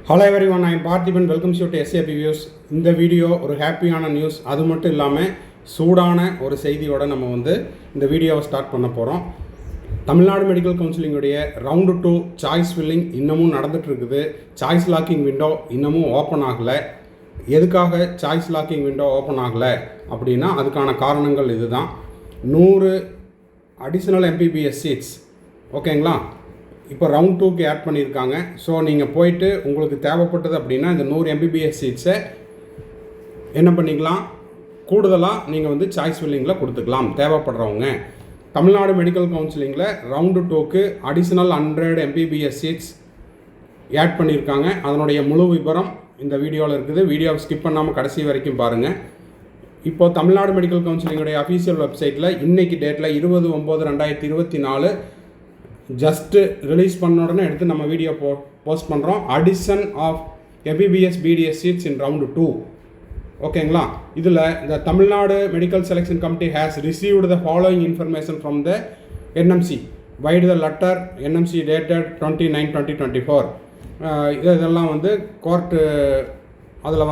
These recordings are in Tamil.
Hello everyone, I am Parthiban. Welcomes you to SAP views. இந்த வீடியோ ஒரு ஹாப்பியான நியூஸ், அது மட்டும் இல்லாமல் சூடான ஒரு செய்தியோடு நம்ம இந்த வீடியோவை ஸ்டார்ட் பண்ண போகிறோம். Tamil Nadu medical கவுன்சிலிங்குடைய round 2 choice filling இன்னமும் நடந்துகிட்டு இருக்குது. சாய்ஸ் லாக்கிங் விண்டோ இன்னமும் ஓப்பன் ஆகலை. எதுக்காக சாய்ஸ் லாக்கிங் விண்டோ ஓப்பன் ஆகலை அப்படின்னா அதுக்கான காரணங்கள் இதுதான். 100 அடிஷ்னல் எம்பிபிஎஸ் சீட்ஸ் ஓகேங்களா, இப்போ ரவுண்ட் 2க்கு ஆட் பண்ணியிருக்காங்க. ஸோ நீங்கள் போயிட்டு உங்களுக்கு தேவைப்பட்டது அப்படின்னா இந்த 100 எம்பிபிஎஸ் சீட்ஸை என்ன பண்ணிக்கலாம், கூடுதலாக நீங்கள் சாய்ஸ் ஃபில்லிங்கில் கொடுத்துக்கலாம் தேவைப்படுறவங்க. தமிழ்நாடு மெடிக்கல் கவுன்சிலிங்கில் ரவுண்டு 2க்கு அடிஷ்னல் 100 எம்பிபிஎஸ் சீட்ஸ் ஆட் பண்ணியிருக்காங்க. அதனுடைய முழு விவரம் இந்த வீடியோவில் இருக்குது. வீடியோவை ஸ்கிப் பண்ணாமல் கடைசி வரைக்கும் பாருங்கள். இப்போது தமிழ்நாடு மெடிக்கல் கவுன்சிலிங்குடைய அஃபீஷியல் வெப்சைட்டில் இன்றைக்கி டேட்டில் 20/9/2024 ஜஸ்ட்டு ரிலீஸ் பண்ண உடனே எடுத்து நம்ம வீடியோ போஸ்ட் பண்ணுறோம். Addition of MBBS BDS seats in round 2 ஓகேங்களா. இதில் இந்த Tamil Nadu medical selection committee has received the following information from the NMC vide the letter NMC dated 29/9/2024. இதெல்லாம் கோர்ட்டு அதில்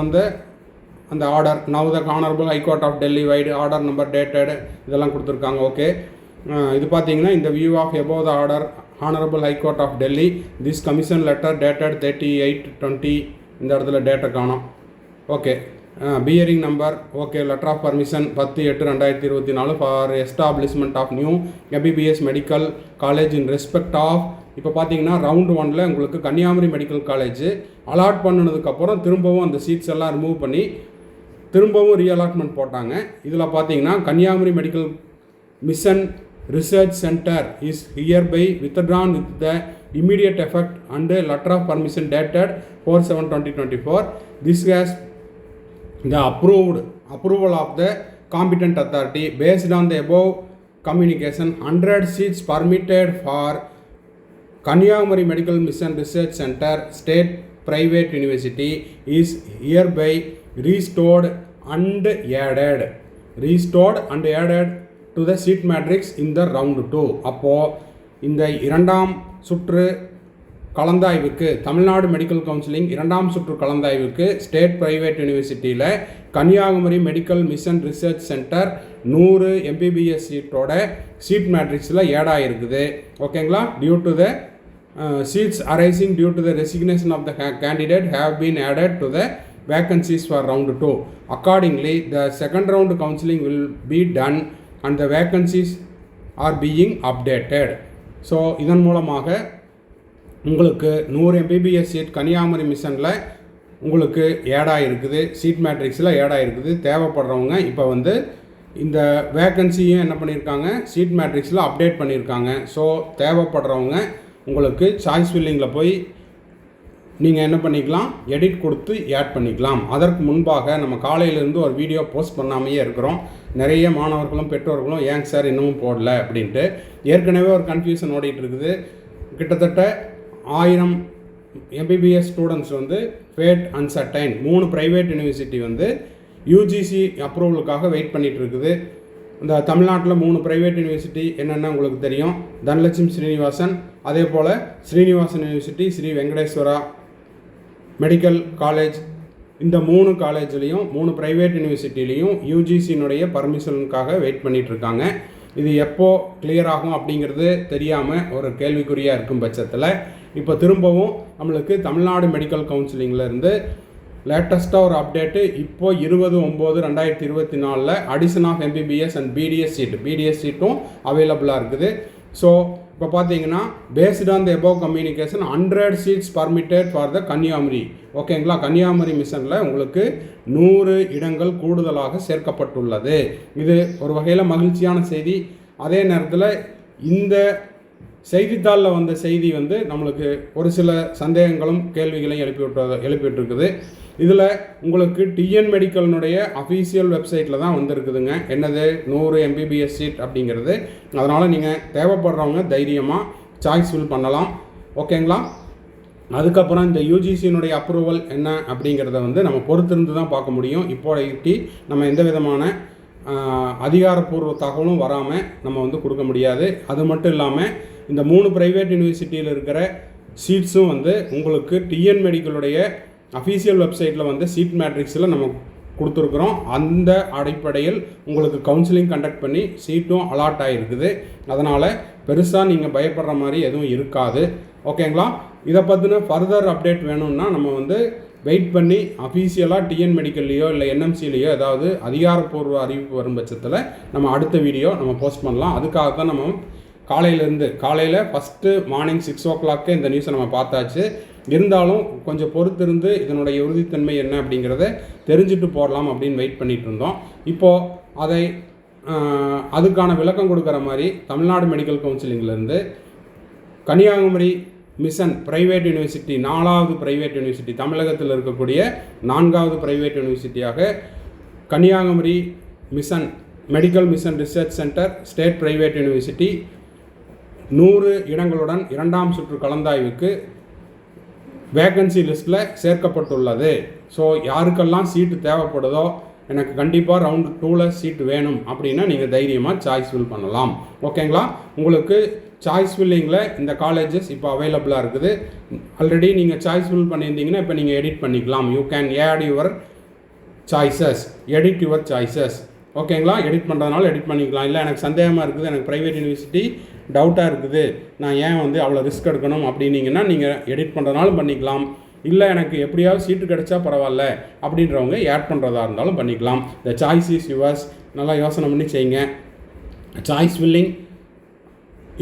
அந்த order now the honourable high court of Delhi vide order number dated இதெல்லாம் கொடுத்துருக்காங்க. ஓகே, இது பார்த்தீங்கன்னா இந்த view of above the order honourable high court of Delhi this commission letter dated 38/20 இந்த இடத்துல டேட்டை காணும். Okay, bearing number okay, letter of permission 10/8/2024 for establishment of new MBBS medical college in respect of. இப்போ பார்த்தீங்கன்னா ரவுண்டு 1ல் உங்களுக்கு கன்னியாகுமரி மெடிக்கல் காலேஜ் அலாட் பண்ணினதுக்கப்புறம் திரும்பவும் அந்த சீட்ஸ் எல்லாம் ரிமூவ் பண்ணி திரும்பவும் ரீஅலாட்மெண்ட் போட்டாங்க. இதில் பார்த்தீங்கன்னா Kanyakumari medical mission research centre is hereby withdrawn with the immediate effect and letter of permission dated 4/7/2024. This has the approval of the competent authority. Based on the above communication, 100 seats permitted for Kanyakumari Medical Mission Research Center State Private University is hereby restored and added to the seat matrix in the round 2. அப்போது இந்த இரண்டாம் சுற்று கலந்தாய்வுக்கு தமிழ்நாடு மெடிக்கல் கவுன்சிலிங் இரண்டாம் சுற்று கலந்தாய்வுக்கு ஸ்டேட் பிரைவேட் யூனிவர்சிட்டியில் Kanyakumari medical mission research centre 100 MBBS சீட்டோட சீட் மேட்ரிக்ஸில் ஏடாயிருக்குது. ஓகேங்களா. Due to the seats arising due to the resignation of the candidate have been added to the vacancies for round 2. Accordingly, the second round counseling will be done and the vacancies are being updated. So இதன் மூலமாக உங்களுக்கு 100 எம்பிபிஎஸ் சீட் கன்னியாகுமரி மிஷனில் உங்களுக்கு ஏடாக இருக்குது, சீட் மேட்ரிக்ஸில் ஏடாக இருக்குது. தேவைப்படுறவங்க இப்போ இந்த வேக்கன்சியும் என்ன பண்ணியிருக்காங்க, சீட் மேட்ரிக்ஸில் அப்டேட் பண்ணியிருக்காங்க. ஸோ தேவைப்படுறவங்க உங்களுக்கு சாய்ஸ் ஃபில்லிங்கில் போய் நீங்கள் என்ன பண்ணிக்கலாம், எடிட் கொடுத்து ஆட் பண்ணிக்கலாம். அதற்கு முன்பாக நம்ம காலையிலேருந்து ஒரு வீடியோ போஸ்ட் பண்ணாமையே இருக்கிறோம். நிறைய மாணவர்களும் பெற்றோர்களும் ஏங்க சார் இன்னமும் போடல அப்படின்ட்டு ஏற்கனவே ஒரு கன்ஃபியூஷன் ஓடிட்டு இருக்குது. கிட்டத்தட்ட 1000 MBBS students fate uncertain 3 private university UGC அப்ரூவலுக்காக வெயிட் பண்ணிகிட்டு இருக்குது. இந்த தமிழ்நாட்டில் 3 ப்ரைவேட் யூனிவர்சிட்டி என்னென்ன உங்களுக்கு தெரியும். தனலட்சுமி ஸ்ரீனிவாசன், அதே போல் Srinivasan university, Sri Venkateswara medical college. இந்த 3 காலேஜ்லேயும் 3 ப்ரைவேட் யூனிவர்சிட்டிலையும் யூஜிசியினுடைய பர்மிஷனுக்காக வெயிட் பண்ணிகிட்ருக்காங்க. இது எப்போ கிளியர் ஆகும் அப்படிங்கிறது தெரியாமல் ஒரு கேள்விக்குறியாக இருக்கும் பட்சத்தில் இப்போ திரும்பவும் நம்மளுக்கு தமிழ்நாடு மெடிக்கல் கவுன்சிலிங்கிலேருந்து லேட்டஸ்ட்டாக ஒரு அப்டேட்டு இப்போ 20/9/2024 addition of MBBS and BDS சீட்டும் அவைலபிளாக இருக்குது. ஸோ இப்போ பார்த்தீங்கன்னா based on the above communication 100 seats permitted for the Kanyakumari. ஓகேங்களா. கன்னியாகுமரி மிஷனில் உங்களுக்கு 100 இடங்கள் கூடுதலாக சேர்க்கப்பட்டுள்ளது. இது ஒரு வகையில் மகிழ்ச்சியான செய்தி. அதே நேரத்தில் இந்த செய்தித்தாளில் வந்த செய்தி நம்மளுக்கு ஒரு சில சந்தேகங்களும் கேள்விகளையும் எழுப்பிவிட்டுருக்குது. இதில் உங்களுக்கு டிஎன் மெடிக்கலினுடைய அஃபீஷியல் வெப்சைட்டில் தான் வந்திருக்குதுங்க. என்னது 100 எம்பிபிஎஸ் சீட் அப்படிங்கிறது. அதனால் நீங்கள் தேவைப்படுறவங்க தைரியமாக சாய்ஸ் ஃபில் பண்ணலாம். ஓகேங்களா. அதுக்கப்புறம் இந்த யூஜிசியினுடைய அப்ரூவல் என்ன அப்படிங்கிறத நம்ம பொறுத்திருந்து தான் பார்க்க முடியும். இப்போதைக்கு நம்ம எந்த விதமான அதிகாரப்பூர்வ தகவலும் வராமல் நம்ம கொடுக்க முடியாது. அது மட்டும் இல்லாமல் இந்த 3 ப்ரைவேட் யூனிவர்சிட்டியில் இருக்கிற சீட்ஸும் வந்து உங்களுக்கு டிஎன் மெடிக்கலுடைய அஃபீஷியல் வெப்சைட்டில் வந்து சீட் மேட்ரிக்ஸில் நம்ம கொடுத்துருக்குறோம். அந்த அடிப்படையில் உங்களுக்கு கவுன்சிலிங் கண்டக்ட் பண்ணி சீட்டும் அலாட் ஆகிருக்குது. அதனால் பெருசாக நீங்கள் பயப்படுற மாதிரி எதுவும் இருக்காது. ஓகேங்களா? இதை பற்றின ஃபர்தர் அப்டேட் வேணும்னா நம்ம வந்து வெயிட் பண்ணி அஃபீஷியலாக டிஎன் மெடிக்கல்லையோ இல்லை என்எம்சிலேயோ ஏதாவது அதிகாரப்பூர்வ அறிவிப்பு வரும் பட்சத்தில் நம்ம அடுத்த வீடியோ நம்ம போஸ்ட் பண்ணலாம். அதுக்காக தான் நம்ம காலையில் ஃபஸ்ட்டு மார்னிங் 6 o'clock இந்த நியூஸை நம்ம பார்த்தாச்சு. இருந்தாலும் கொஞ்சம் பொறுத்திருந்து இதனுடைய உறுதித்தன்மை என்ன அப்படிங்கிறத தெரிஞ்சுட்டு போடலாம் அப்படின்னு வெயிட் பண்ணிகிட்டு இருந்தோம். இப்போது அதுக்கான விளக்கம் கொடுக்குற மாதிரி Tamil Nadu medical கவுன்சிலிங்லேருந்து Kanyakumari mission private university 4வது பிரைவேட் யூனிவர்சிட்டி, தமிழகத்தில் இருக்கக்கூடிய 4வது private யூனிவர்சிட்டியாக Kanyakumari mission medical mission research centre state private university 100 இடங்களுடன் 2ஆம் சுற்று கலந்தாய்வுக்கு வேக்கன்சி லிஸ்ட்டில் சேர்க்கப்பட்டுள்ளது. ஸோ யாருக்கெல்லாம் சீட்டு தேவைப்படுதோ, எனக்கு கண்டிப்பாக ரவுண்ட் 2ல் சீட்டு வேணும் அப்படின்னா நீங்கள் தைரியமாக சாய்ஸ் ஃபில் பண்ணலாம். ஓகேங்களா? உங்களுக்கு சாய்ஸ் ஃபில்லிங்கில் இந்த காலேஜஸ் இப்போ அவைலபிளாக இருக்குது. ஆல்ரெடி நீங்கள் சாய்ஸ் ஃபில் பண்ணியிருந்தீங்கன்னா இப்போ நீங்கள் எடிட் பண்ணிக்கலாம். You can add your choices, edit your choices. ஓகேங்களா? எடிட் பண்ணுறதுனால எடிட் பண்ணிக்கலாம். இல்லை எனக்கு சந்தேகமாக இருக்குது, எனக்கு ப்ரைவேட் யூனிவர்சிட்டி டவுட்டாக இருக்குது, நான் ஏன் வந்து அவ்வளோ ரிஸ்க் எடுக்கணும் அப்படின்னீங்கன்னா நீங்கள் எடிட் பண்ணுறதுனாலும் பண்ணிக்கலாம். இல்லை எனக்கு எப்படியாவது சீட்டு கிடைச்சா பரவாயில்ல அப்படின்றவங்க ஆட் பண்ணுறதா இருந்தாலும் பண்ணிக்கலாம். The choice is yours. நல்லா யோசனை பண்ணி செய்யுங்க. சாய்ஸ் ஃபில்லிங்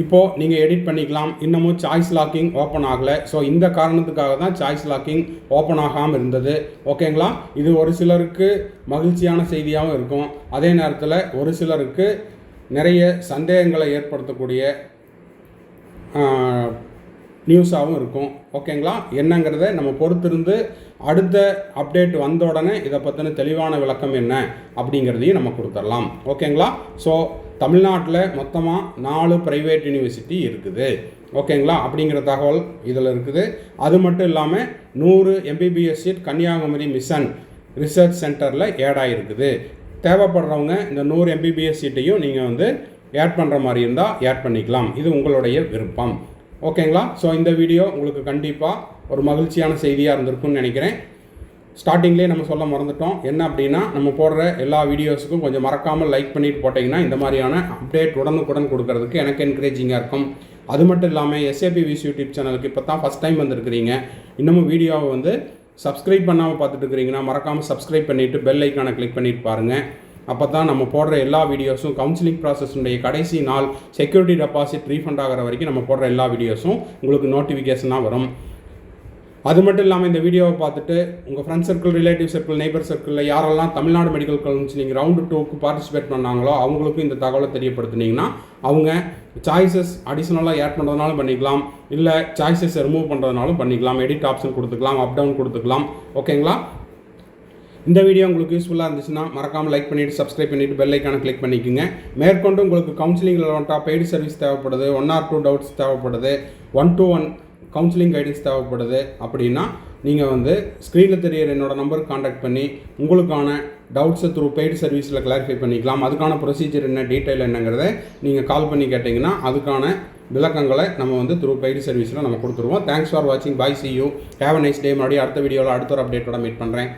இப்போது நீங்கள் எடிட் பண்ணிக்கலாம். இன்னமும் சாய்ஸ் லாக்கிங் ஓப்பன் ஆகலை. ஸோ இந்த காரணத்துக்காக தான் சாய்ஸ் லாக்கிங் ஓப்பன் ஆகாமல் இருந்தது. ஓகேங்களா? இது ஒரு சிலருக்கு மகிழ்ச்சியான செய்தியாகவும் இருக்கும். அதே நேரத்தில் ஒரு சிலருக்கு நிறைய சந்தேகங்களை ஏற்படுத்தக்கூடிய நியூஸாகவும் இருக்கும். ஓகேங்களா? என்னங்கிறத நம்ம பொறுத்திருந்து அடுத்த அப்டேட் வந்த உடனே இதை பற்றின தெளிவான விளக்கம் என்ன அப்படிங்கிறதையும் நம்ம கொடுத்துடலாம். ஓகேங்களா? ஸோ தமிழ்நாட்டில் மொத்தமாக 4 ப்ரைவேட் யூனிவர்சிட்டி இருக்குது. ஓகேங்களா? அப்படிங்கிற தகவல் இதில் இருக்குது. அது மட்டும் இல்லாமல் 100 MBBS seat Kanyakumari mission research சென்டரில் ஆட் ஆகிருக்குது. தேவைப்படுறவங்க இந்த 100 MBBS சீட்டையும் நீங்கள் வந்து ஆட் பண்ணுற மாதிரி இருந்தால் ஆட் பண்ணிக்கலாம். இது உங்களுடைய விருப்பம். ஓகேங்களா? ஸோ இந்த வீடியோ உங்களுக்கு கண்டிப்பாக ஒரு மகிழ்ச்சியான செய்தியாக இருந்திருக்குன்னு நினைக்கிறேன். ஸ்டார்டிங்லேயே நம்ம சொல்ல மறந்துட்டோம். என்ன அப்படின்னா, நம்ம போடுற எல்லா வீடியோஸுக்கும் கொஞ்சம் மறக்காமல் லைக் பண்ணிட்டு போட்டிங்கன்னா இந்த மாதிரியான அப்டேட் உடனுக்குடன் கொடுக்கறதுக்கு எனக்கு என்கரேஜிங்காக இருக்கும். அது மட்டும் இல்லாமல் SAPVS யூடியூப் சேனலுக்கு இப்போ தான் ஃபஸ்ட் டைம் வந்திருக்கிறீங்க, இன்னமும் வீடியோவை வந்து சப்ஸ்கிரைப் பண்ணாமல் பார்த்துட்டு இருக்கிறீங்கன்னா மறக்காமல் சப்ஸ்கிரைப் பண்ணிவிட்டு பெல் ஐக்கானை கிளிக் பண்ணிட்டு பாருங்கள். அப்போ தான் நம்ம போடுற எல்லா வீடியோஸும் கவுன்சிலிங் ப்ராசஸுடைய கடைசி நாள் செக்யூரிட்டி டெபாசிட் ரீஃபண்ட் ஆகிற வரைக்கும் நம்ம போடுற எல்லா வீடியோஸும் உங்களுக்கு நோட்டிஃபிகேஷனாக வரும். அது மட்டும் இல்லாமல் இந்த வீடியோவை பார்த்துட்டு உங்கள் friend circle, relative circle, neighbour சர்க்கிளில் யாரெல்லாம் தமிழ்நாடு மெடிக்கல் கவுன்சிலிங் ரவுண்டு 2க்கு பார்ட்டிசிபேட் பண்ணாங்களோ அவங்களுக்கும் இந்த தகவலை தெரியப்படுத்தினீங்கன்னா அவங்க சாய்ஸஸ் அடிஷ்னலாக ஆட் பண்ணுறதுனாலும் பண்ணிக்கலாம், இல்லை சாய்ஸஸ் ரிமூவ் பண்ணுறதுனாலும் பண்ணிக்கலாம். எடிட் ஆப்ஷன் கொடுத்துக்கலாம், அப் டவுன் கொடுத்துக்கலாம். ஓகேங்களா? இந்த வீடியோ உங்களுக்கு யூஸ்ஃபுல்லாக இருந்துச்சுன்னா மறக்காமல் லைக் பண்ணிவிட்டு சப்ஸ்கிரைப் பண்ணிவிட்டு பெல் ஐக்கானை கிளிக் பண்ணிக்கோங்க. மேற்கொண்டு உங்களுக்கு கவுன்சிலிங்கில் வந்துட்டா பெய்டு சர்வீஸ் தேவைப்படுது, 1 or 2 டவுட்ஸ் தேவைப்படுது, 1-to-1 கவுன்சிலிங் கைடன்ஸ் தேவைப்படுது அப்படின்னா நீங்கள் வந்து ஸ்க்ரீனில் தெரியிற என்னோடய நம்பருக்கு காண்டாக்ட் பண்ணி உங்களுக்கான டவுட்ஸை த்ரூ பெய்டு சர்வீஸில் கிளாரிஃபை பண்ணிக்கலாம். அதுக்கான ப்ரொசீஜர் என்ன, டீட்டெயில் என்னங்கிறத நீங்கள் கால் பண்ணி கேட்டிங்கன்னா அதுக்கான விளக்கங்களை நம்ம வந்து த்ரூ பெய்டு சர்வீஸில் நம்ம கொடுத்துருவோம். தேங்க்ஸ் ஃபார் வாட்சிங். Bye, see you. Have a nice day. மறுபடியும் அடுத்த வீடியோவில் அடுத்த ஒரு அப்டேட்டோட மீட் பண்ணுறேன்.